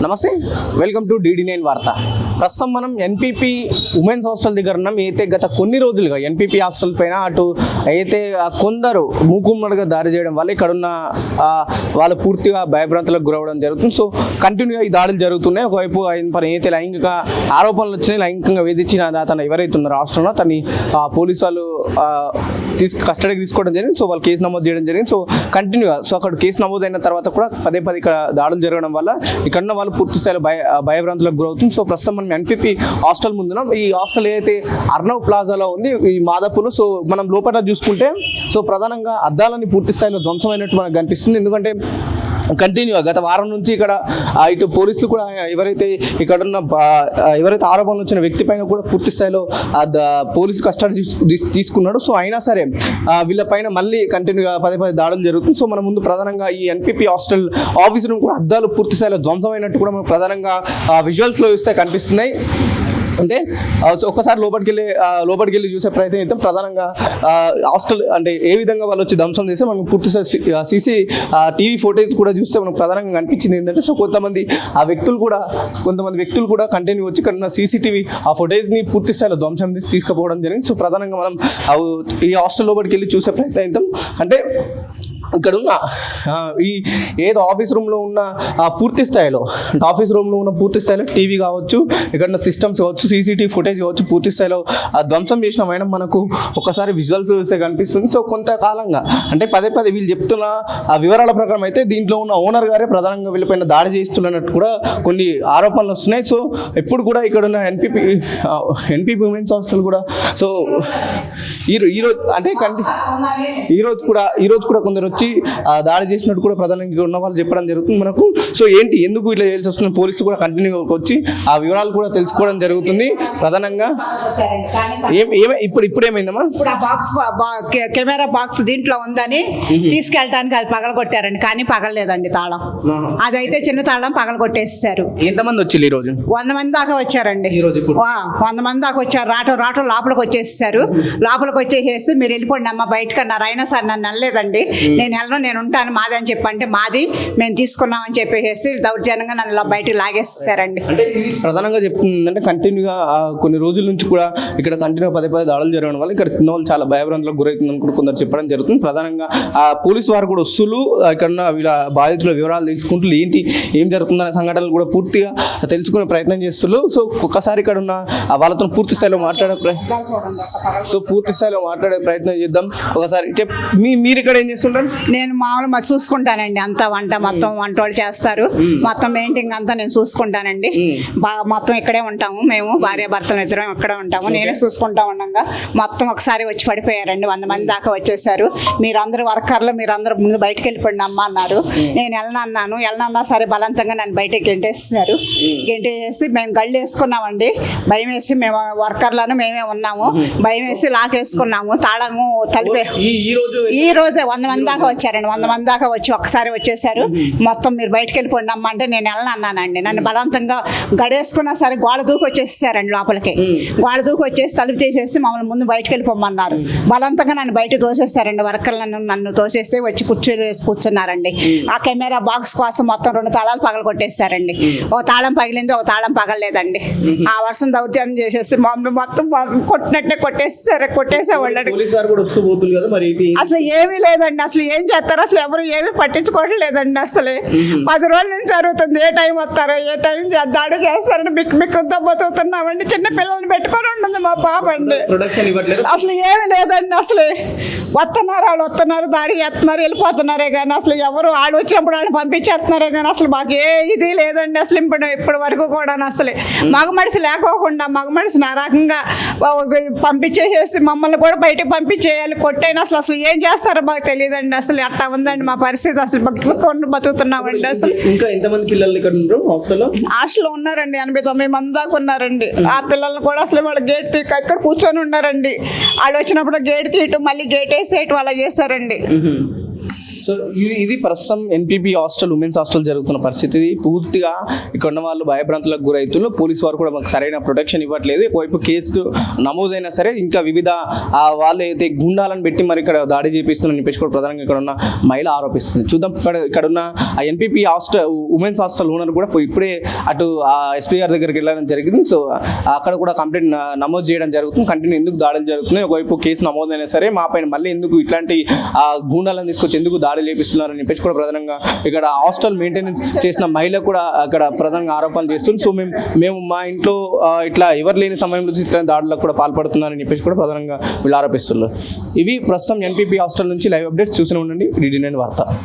నమస్తే, welcome to DD9 వార్త. ప్రస్తుతం మనం ఎన్పీపీ ఉమెన్స్ హాస్టల్ దగ్గర ఉన్నాం. అయితే గత కొన్ని రోజులుగా ఎన్పీపీ హాస్టల్ పైన అటు అయితే కొందరు మూకుమ్మడిగా దాడి చేయడం వల్ల ఇక్కడున్న వాళ్ళు పూర్తిగా భయభ్రాంతులకు గురవడం జరుగుతుంది. సో కంటిన్యూగా ఈ దాడులు జరుగుతున్నాయి. ఒకవైపు అయితే లైంగిక ఆరోపణలు వచ్చినాయి, లైంగికంగా వేధించిన అతను ఎవరైతే ఉన్నారో హాస్టల్లో తనని పోలీసు వాళ్ళు కస్టడీకి తీసుకోవడం జరిగింది. సో వాళ్ళు కేసు నమోదు చేయడం జరిగింది. సో కంటిన్యూగా అక్కడ కేసు నమోదైన తర్వాత కూడా పదే ఇక్కడ దాడులు జరగడం వల్ల ఇక్కడ వాళ్ళు పూర్తి స్థాయిలో భయభ్రాంతులకు గురవుతుంది. సో ప్రస్తుతం మనం ఎన్పీపీ హాస్టల్ ముందున ఈ హాస్టల్ ఏదైతే అర్నవ్ ప్లాజాలో ఉంది ఈ మాదాపూర్లో. సో మనం లోపల చూసుకుంటే సో ప్రధానంగా అద్దాలని పూర్తి స్థాయిలో ధ్వంసమైనట్టు మనకు కనిపిస్తుంది. ఎందుకంటే కంటిన్యూగా గత వారం నుంచి ఇక్కడ ఇటు పోలీసులు కూడా ఎవరైతే ఆరోపణలు వచ్చిన వ్యక్తి పైన కూడా పూర్తి స్థాయిలో పోలీసు కస్టడీ తీసుకున్నాడు. సో అయినా సరే వీళ్ళపైన మళ్ళీ కంటిన్యూగా పదే దాడులు జరుగుతుంది. సో మన ముందు ప్రధానంగా ఈ ఎన్పీపీ హాస్టల్ ఆఫీస్ రూమ్ కూడా అద్దాలు పూర్తి స్థాయిలో ధ్వంసమైనట్టు కూడా మనకు ప్రధానంగా విజువల్స్లో చూస్తే కనిపిస్తున్నాయి. అంటే ఒక్కసారి లోపలికి వెళ్ళి చూసే ప్రయత్నం చేద్దాం. ప్రధానంగా హాస్టల్ అంటే ఏ విధంగా వాళ్ళు వచ్చి ధ్వంసం చేస్తే మనకు పూర్తి సీసీ టీవీ ఫోటేజ్ కూడా చూస్తే మనకు ప్రధానంగా కనిపించింది ఏంటంటే సో కొంతమంది వ్యక్తులు కూడా కంటిన్యూ వచ్చి ఇక్కడ సీసీటీవీ ఆ ఫోటేజ్ని పూర్తి స్థాయిలో ధ్వంసం తీసుకుపోవడం జరిగింది. సో ప్రధానంగా మనం ఈ హాస్టల్ లోపలికి వెళ్ళి చూసే ప్రయత్నం చేద్దాం. అంటే ఇక్కడ ఉన్న ఈ ఏదో ఆఫీస్ రూమ్లో ఉన్న పూర్తి స్థాయిలో టీవీ కావచ్చు, ఇక్కడ ఉన్న సిస్టమ్స్ కావచ్చు, సీసీటీవీ ఫుటేజ్ కావచ్చు, పూర్తి స్థాయిలో ధ్వంసం చేసిన మైనం మనకు ఒకసారి విజువల్స్ చూస్తే కనిపిస్తుంది. సో కొంతకాలంగా అంటే పదే వీళ్ళు చెప్తున్న వివరాల ప్రకారం అయితే దీంట్లో ఉన్న ఓనర్ గారే ప్రధానంగా వీళ్ళపైన దాడి చేస్తున్నట్టు కూడా కొన్ని ఆరోపణలు వస్తున్నాయి. సో ఎప్పుడు కూడా ఇక్కడ ఉన్న ఎన్పీపీ ఉమెన్స్ హాస్టల్ కూడా సో ఈరోజు అంటే ఈ రోజు కూడా కొందరు వచ్చి దాడి చేసినట్టు కూడా ప్రధానంగా ఉన్న వాళ్ళు చెప్పడం జరుగుతుంది మనకు. సో ఎందుకు ఇట్లా చేయాల్సి వస్తుంది, పోలీసులు కూడా కంటిన్యూగా వచ్చి ఆ వివరాలు కూడా తెలుసుకోవడం జరుగుతుంది. ప్రధానంగా ఇప్పుడు ఏమైందమ్మా? ఇప్పుడు ఆ బాక్స్ కెమెరా బాక్స్ దీంట్లో ఉందని తీసుకెళ్ళడానికి అది పగలగొట్టారండి, కానీ పగలలేదండి తాళం. అదైతే చిన్న తాళం పగలగొట్టేసారు. ఎంతమంది వచ్చి ఈ రోజు? 100 మంది దాకా వచ్చారండి. 100 మంది దాకా వచ్చారు. రాటో లోపలికి వచ్చేసారు. లోపలికి వచ్చేసేసి మీరు వెళ్ళిపోండి అమ్మ బయటకు అన్నారు. అయినా సరే నన్ను అనలేదండి. నేను ఉంటాను మాది అని చెప్పంటే మాది మేము తీసుకున్నామని చెప్పేసి దౌర్జన్యంగా నన్ను బయటకు లాగేస్తారండి. అంటే ఇది ప్రధానంగా చెప్తుంది అంటే కంటిన్యూగా కొన్ని రోజుల నుంచి కూడా ఇక్కడ కంటిన్యూగా పదే దాడులు జరగడం వల్ల ఇక్కడ చిన్న వాళ్ళు చాలా భయభ్రాంతులకు గురవుతుందని కూడా కొందరు చెప్పడం జరుగుతుంది. ప్రధానంగా పోలీసు వారు కూడా వస్తువులు ఇక్కడ వీళ్ళ బాధితుల వివరాలు తెలుసుకుంటూ ఏం జరుగుతుందనే సంఘటనలు కూడా పూర్తిగా తెలుసుకునే ప్రయత్నం చేస్తున్నారు. సో ఒక్కసారి ఇక్కడ ఉన్న వాళ్ళతో పూర్తి స్థాయిలో మాట్లాడే ప్రయత్నం చేద్దాం. ఒకసారి మీరు ఇక్కడ ఏం చేస్తుంటారు? నేను మామూలుగా చూసుకుంటానండి, అంతా మొత్తం వంట వాళ్ళు చేస్తారు, మొత్తం మెయింటైన్ అంతా నేను చూసుకుంటానండి. మొత్తం ఇక్కడే ఉంటాము మేము, భార్య భర్తలు ఇద్దరం ఇక్కడే ఉంటాము. నేనే చూసుకుంటా ఉండగా మొత్తం ఒకసారి వచ్చి పడిపోయారండి. 100 మంది దాకా వచ్చేసారు. మీరందరూ వర్కర్లు మీరందరూ ముందు బయటకు వెళ్ళిపోండి అమ్మ అన్నారు. నేను వెళ్ళనన్నా సరే బలవంతంగా నన్ను బయటకు గెంటేసి మేము గళ్ళు వేసుకున్నామండి. భయం వేసి మేము వర్కర్లను మేమే ఉన్నాము. భయం వేసి లాకేసుకున్నాము. తాళము తలిపే ఈ రోజే 100 మంది దాకా వచ్చారండి. 100 మంది దాకా వచ్చి ఒక్కసారి వచ్చేసారు. మొత్తం మీరు బయటకు వెళ్ళిపోండి అమ్మ అంటే నేను వెళ్ళనన్నానండి. నన్ను బలవంతంగా గడేసుకున్నా సరే గోడ దూకి వచ్చేసారండి. లోపలికి గోడ దూకి వచ్చేసి తలుపు తీసేసి మమ్మల్ని ముందు బయటకు వెళ్ళిపోమన్నారు. బలవంతంగా నన్ను బయట తోసేస్తారండి. వర్కర్లను నన్ను తోసేసి వచ్చి కూర్చున్నారండి. ఆ కెమెరా బాక్స్ కోసం మొత్తం 2 తాళాలు పగల కొట్టేస్తారండి. ఒక తాళం పగిలింది, ఒక తాళం పగలలేదండి. ఆ వర్షం దౌర్జన్యం చేసేసి మమ్మల్ని మొత్తం కొట్టినట్టే కొట్టేసేవాళ్ళండి. అసలు ఏమీ లేదండి. అసలు ఏం చేస్తారు, అసలు ఎవరు ఏమీ పట్టించుకోవడం లేదండి. అసలు 10 రోజుల నుంచి జరుగుతుంది. ఏ టైం వస్తారో ఏ టైం దాడి చేస్తారని మిక్కుతో బతుకుతున్నామండి. చిన్న పిల్లల్ని పెట్టుకొని ఉంటుంది మా పాప అండి. అసలు ఏమీ లేదండి. అసలు వస్తున్నారు దాడి చేస్తున్నారు వెళ్ళిపోతున్నారే కానీ అసలు ఎవరు వాళ్ళు వచ్చినప్పుడు వాళ్ళు పంపించేస్తున్నారే కానీ అసలు మాకు ఏ ఇది లేదండి. అసలు ఇప్పటి వరకు కూడా అసలు మగ మనిషి లేకోకుండా మగ మనిషి నా రకంగా పంపించేసేసి మమ్మల్ని కూడా బయటకు పంపించేయాలి కొట్టైనా అసలు ఏం చేస్తారో మాకు తెలియదండి. అసలు అట్టా ఉందండి మా పరిస్థితి. అసలు బతుకుతున్నామండి. అసలు ఇంకా ఎంతమంది పిల్లలు ఇక్కడ హాస్టల్లో ఉన్నారండి. 89 మంది దాకా ఉన్నారండి. ఆ పిల్లల్ని కూడా అసలు వాళ్ళు గేట్ తీక ఇక్కడ కూర్చొని ఉన్నారండి. వాళ్ళు వచ్చినప్పుడు గేట్ తీయటం మళ్ళీ గేట్ వేసేయటం అలా చేశారండి. సో ఇది ప్రస్తుతం ఎన్పీపీ హాస్టల్ ఉమెన్స్ హాస్టల్ జరుగుతున్న పరిస్థితి. ఇది పూర్తిగా ఇక్కడ ఉన్న వాళ్ళు భయభ్రాంతులకు గురవుతున్నారు. పోలీసు వారు కూడా మాకు సరైన ప్రొటెక్షన్ ఇవ్వట్లేదు. ఒకవైపు కేసు నమోదైనా సరే ఇంకా వివిధ వాళ్ళు అయితే గుండాలను పెట్టి మరి ఇక్కడ దాడి చేపిస్తున్నారని చెప్పేసి కూడా ప్రధానంగా ఇక్కడ ఉన్న మహిళ ఆరోపిస్తుంది. చూద్దాం ఇక్కడ ఉన్న ఆ NPP hostel women's hostel owner కూడా ఇప్పుడే అటు ఎస్పీ గారి దగ్గరికి వెళ్ళడం జరిగింది. సో అక్కడ కూడా కంప్లైంట్ నమోదు చేయడం జరుగుతుంది. కంటిన్యూ ఎందుకు దాడులు జరుగుతున్నాయి, ఒకవైపు కేసు నమోదైనా సరే మా పైన మళ్ళీ ఎందుకు ఇట్లాంటి గూండాలను తీసుకొచ్చి ఎందుకు దాడి చేపిస్తున్నారని చెప్పేసి కూడా ప్రధానంగా ఇక్కడ హాస్టల్ మెయింటెనెన్స్ చేసిన మహిళ కూడా అక్కడ ప్రధానంగా ఆరోపణలు చేస్తుంది. సో మేము మా ఇంట్లో ఇట్లా ఎవరు లేని సమయంలో ఇట్లాంటి దాడులకు కూడా పాల్పడుతున్నారని చెప్పేసి కూడా ప్రధానంగా వీళ్ళు ఆరోపిస్తున్నారు. ఇవి ప్రస్తుతం ఎన్పీపీ హాస్టల్ నుంచి లైవ్ అప్డేట్స్ చూస్తూనే ఉండండి. DD9 వార్త.